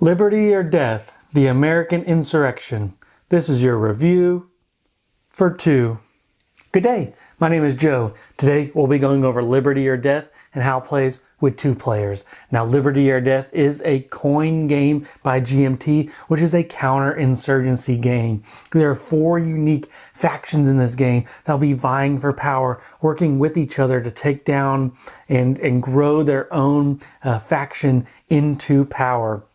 Liberty or Death, the American Insurrection. This is your review for 2. Good day, my name is Joe. Today we'll be going over Liberty or Death and how it plays with 2 players. Now, Liberty or Death is a coin game by GMT, which is a counter-insurgency game. There are 4 unique factions in this game that'll be vying for power, working with each other to take down and grow their own faction into power.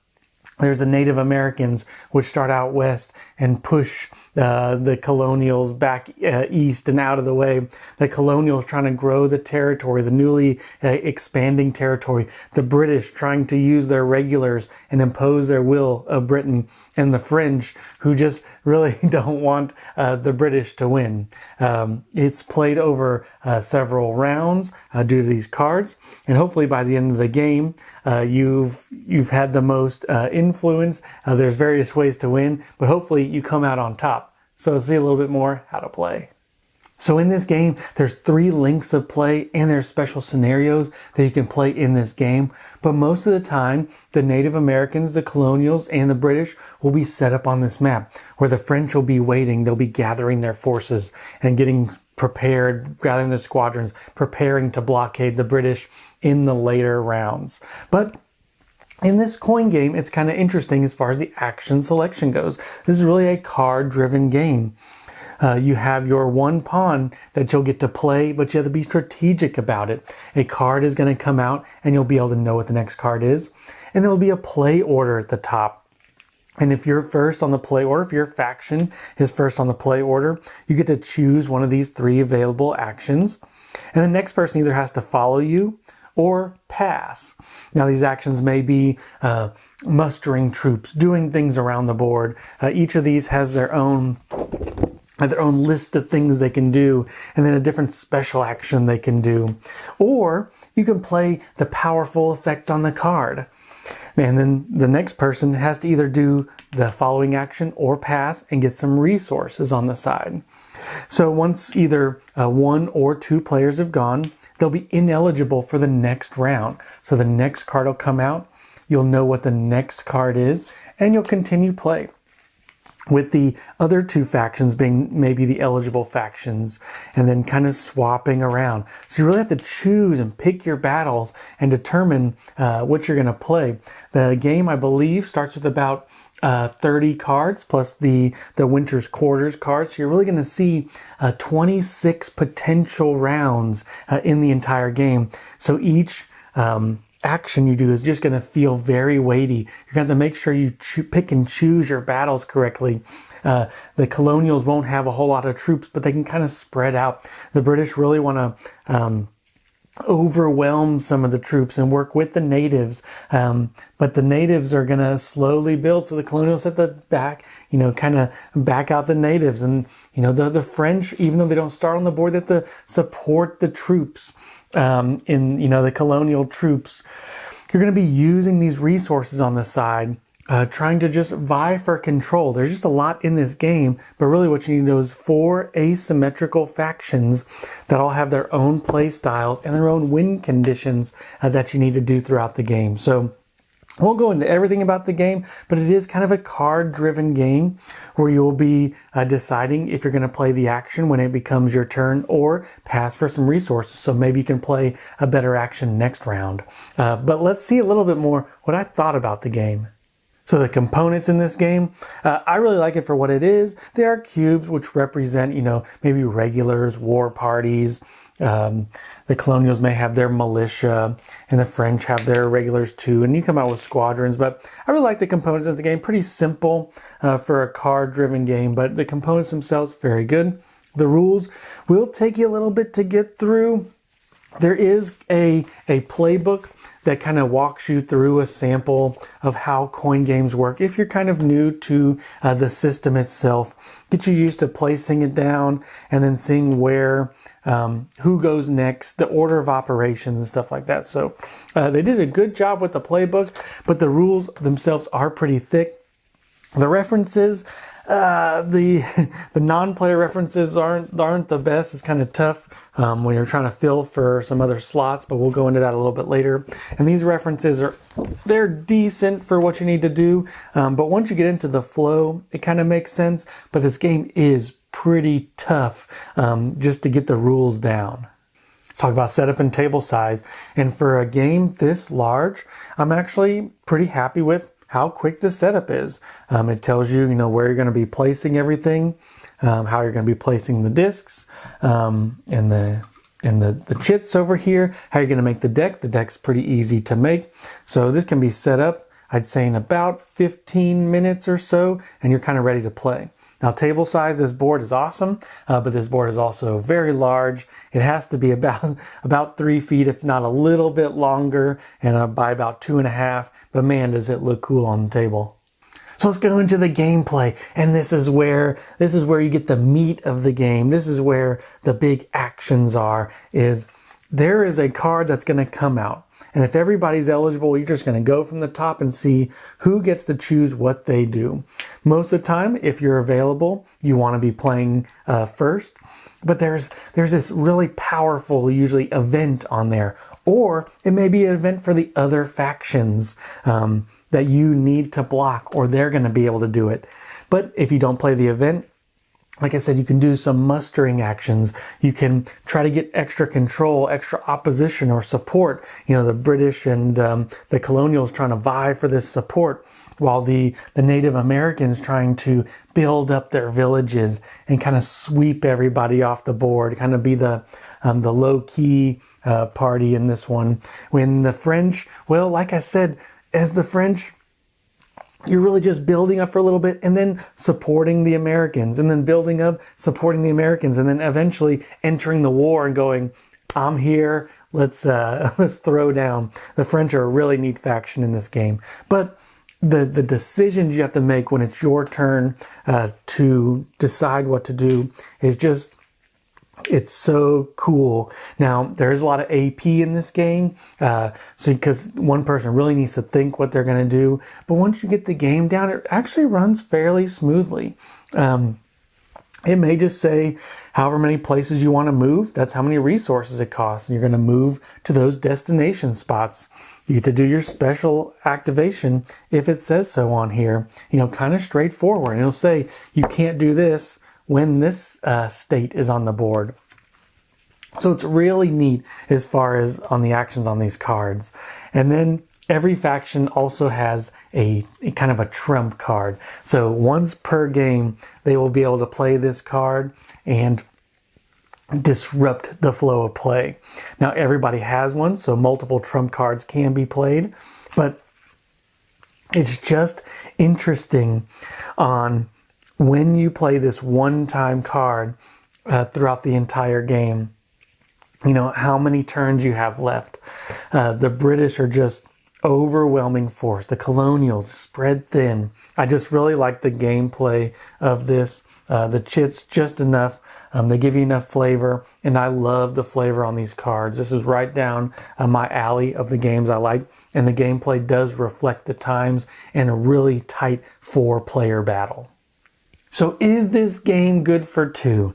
There's the Native Americans, which start out west and push the colonials back east and out of the way. The colonials trying to grow the territory, the newly expanding territory. The British trying to use their regulars and impose their will of Britain. And the French, who just really don't want the British to win. It's played over several rounds due to these cards. And hopefully by the end of the game, you've had the most influence. There's various ways to win, but hopefully you come out on top. So let's see a little bit more how to play. So in this game, there's 3 links of play and there's special scenarios that you can play in this game. But most of the time, the Native Americans, the colonials, and the British will be set up on this map where the French will be waiting. They'll be gathering their forces and getting prepared, gathering their squadrons, preparing to blockade the British in the later rounds. But in this coin game, it's kind of interesting as far as the action selection goes. This is really a card-driven game. You have your 1 pawn that you'll get to play, but you have to be strategic about it. A card is going to come out and you'll be able to know what the next card is. And there will be a play order at the top. And if you're first on the play order, if your faction is first on the play order, you get to choose one of these 3 available actions. And the next person either has to follow you or pass. Now, these actions may be mustering troops, doing things around the board. Each of these has their own list of things they can do, and then a different special action they can do. Or you can play the powerful effect on the card. And then the next person has to either do the following action or pass and get some resources on the side. So once either 1 or 2 players have gone, they'll be ineligible for the next round. So the next card will come out, you'll know what the next card is, and you'll continue play, with the other 2 factions being maybe the eligible factions, and then kind of swapping around. So you really have to choose and pick your battles and determine what you're going to play. The game, I believe, starts with about 30 cards plus the Winter's Quarters cards. So you're really going to see 26 potential rounds in the entire game. So each action you do is just going to feel very weighty. You're going to have to make sure you pick and choose your battles correctly. The colonials won't have a whole lot of troops, but they can kind of spread out. The British really want to overwhelm some of the troops and work with the natives. But the natives are going to slowly build. So the colonials at the back, kind of back out the natives. And, the French, even though they don't start on the board, they have to support the troops, the colonial troops. You're going to be using these resources on the side, trying to just vie for control. There's just a lot in this game, but really what you need to know is 4 asymmetrical factions that all have their own play styles and their own win conditions that you need to do throughout the game. So I won't go into everything about the game, but it is kind of a card-driven game where you'll be deciding if you're going to play the action when it becomes your turn or pass for some resources. So maybe you can play a better action next round. But let's see a little bit more what I thought about the game. So the components in this game, I really like it for what it is. There are cubes which represent, maybe regulars, war parties. The colonials may have their militia, and the French have their regulars too. And you come out with squadrons. But I really like the components of the game. Pretty simple for a card-driven game, but the components themselves, very good. The rules will take you a little bit to get through. There is a playbook that kind of walks you through a sample of how coin games work. If you're kind of new to the system itself, get you used to placing it down and then seeing where, who goes next, the order of operations and stuff like that. So they did a good job with the playbook, but the rules themselves are pretty thick. The references, The the non-player references aren't the best. It's kind of tough when you're trying to fill for some other slots, but we'll go into that a little bit later. And these references they're decent for what you need to do, but once you get into the flow, it kind of makes sense. But this game is pretty tough just to get the rules down. Let's talk about setup and table size. And for a game this large, I'm actually pretty happy with how quick the setup is. It tells you, where you're going to be placing everything, how you're going to be placing the discs, and the chits over here, how you're going to make the deck. The deck's pretty easy to make. So this can be set up, I'd say, in about 15 minutes or so, and you're kind of ready to play. Now, table size, this board is awesome, but this board is also very large. It has to be about 3 feet, if not a little bit longer, and by about 2.5. But man, does it look cool on the table. So let's go into the gameplay, and this is where you get the meat of the game. This is where the big actions are. There is a card that's going to come out. And if everybody's eligible, you're just going to go from the top and see who gets to choose what they do. Most of the time, if you're available, you want to be playing first. But there's this really powerful, usually, event on there. Or it may be an event for the other factions that you need to block, or they're going to be able to do it. But if you don't play the event, like I said, you can do some mustering actions. You can try to get extra control, extra opposition or support. The British and the colonials trying to vie for this support, while the Native Americans trying to build up their villages and kind of sweep everybody off the board, kind of be the low-key party in this one. When the French, well, like I said, as the French, you're really just building up for a little bit and then supporting the Americans, and then building up, supporting the Americans, and then eventually entering the war and going, I'm here, let's throw down. The French are a really neat faction in this game. But the decisions you have to make when it's your turn to decide what to do is just, it's so cool. Now, there's a lot of AP in this game, because one person really needs to think what they're going to do. But once you get the game down, it actually runs fairly smoothly. It may just say however many places you want to move, that's how many resources it costs. And you're going to move to those destination spots. You get to do your special activation if it says so on here. Kind of straightforward. And it'll say you can't do this when this state is on the board. So it's really neat as far as on the actions on these cards. And then every faction also has a kind of a trump card. So once per game, they will be able to play this card and disrupt the flow of play. Now, everybody has one, so multiple trump cards can be played, but it's just interesting on when you play this one-time card throughout the entire game, how many turns you have left. The British are just overwhelming force. The colonials spread thin. I just really like the gameplay of this. The chits just enough. They give you enough flavor, and I love the flavor on these cards. This is right down my alley of the games I like, and the gameplay does reflect the times and a really tight 4-player battle. So is this game good for 2?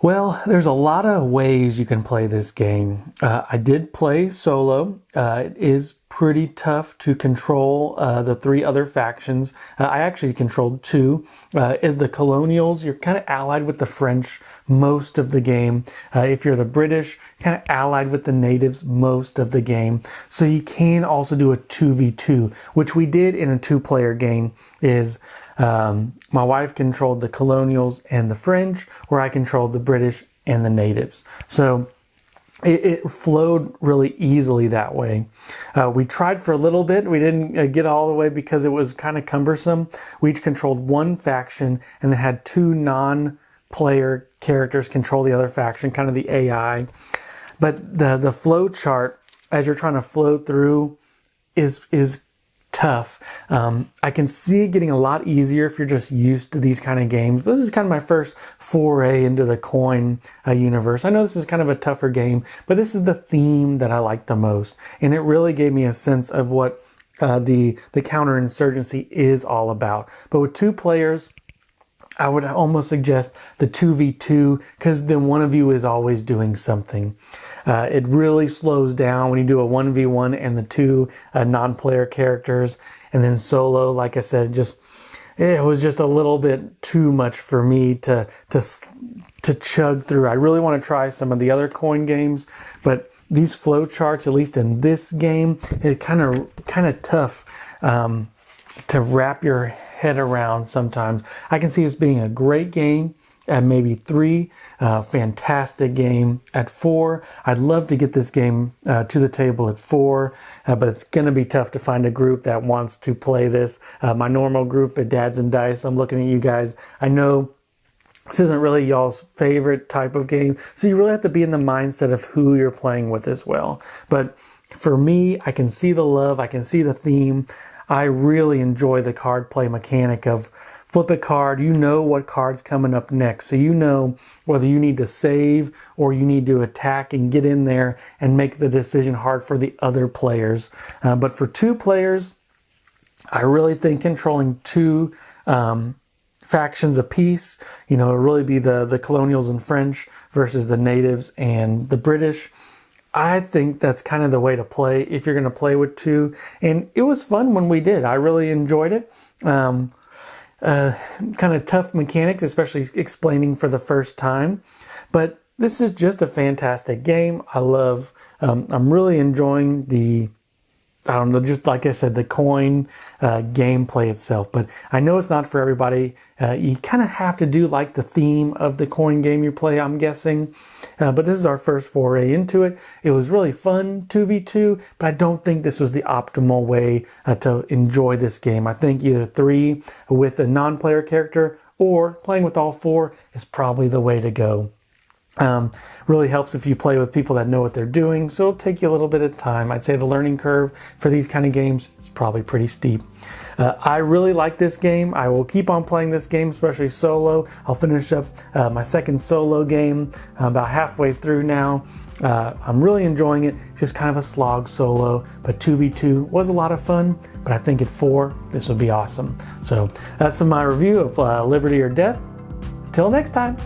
Well, there's a lot of ways you can play this game. I did play solo. It is pretty tough to control the 3 other factions. I actually controlled 2. As the colonials, you're kind of allied with the French most of the game. If you're the British, kind of allied with the natives most of the game. So you can also do a 2v2, which we did in a 2-player game. My wife controlled the colonials and the French, where I controlled the British and the natives. So it flowed really easily that way. We tried for a little bit. We didn't get all the way because it was kind of cumbersome. We each controlled one faction and then had 2 non-player characters control the other faction, kind of the AI. But the flow chart, as you're trying to flow through, is tough. I can see it getting a lot easier if you're just used to these kind of games. But this is kind of my first foray into the coin universe. I know this is kind of a tougher game, but this is the theme that I like the most. And it really gave me a sense of what the counterinsurgency is all about. But with 2 players, I would almost suggest the 2v2, because then one of you is always doing something. It really slows down when you do a 1v1 and the two non-player characters. And then solo, like I said, it was just a little bit too much for me to chug through. I really want to try some of the other coin games, but these flow charts, at least in this game, it's kind of tough to wrap your head around sometimes. I can see this being a great game at maybe 3, fantastic game at 4. I'd love to get this game to the table at 4, but it's going to be tough to find a group that wants to play this. My normal group at Dads and Dice, I'm looking at you guys. I know this isn't really y'all's favorite type of game, so you really have to be in the mindset of who you're playing with as well. But for me, I can see the love, I can see the theme. I really enjoy the card play mechanic of flip a card, you know what card's coming up next. So you know whether you need to save or you need to attack and get in there and make the decision hard for the other players. But for 2 players, I really think controlling 2 factions apiece, it would really be the colonials and French versus the natives and the British. I think that's kind of the way to play if you're going to play with 2. And it was fun when we did. I really enjoyed it. Kind of tough mechanics, especially explaining for the first time. But this is just a fantastic game. I'm really enjoying just like I said, the coin gameplay itself. But I know it's not for everybody. You kind of have to do like the theme of the coin game you play, I'm guessing. But this is our first foray into it. It was really fun, 2v2, but I don't think this was the optimal way to enjoy this game. I think either 3 with a non-player character or playing with all 4 is probably the way to go. Really helps if you play with people that know what they're doing, so it'll take you a little bit of time. I'd say the learning curve for these kind of games is probably pretty steep. I really like this game. I will keep on playing this game, especially solo. I'll finish up my second solo game about halfway through now. I'm really enjoying it. Just kind of a slog solo, but 2v2 was a lot of fun, but I think at 4, this would be awesome. So that's my review of Liberty or Death. Till next time.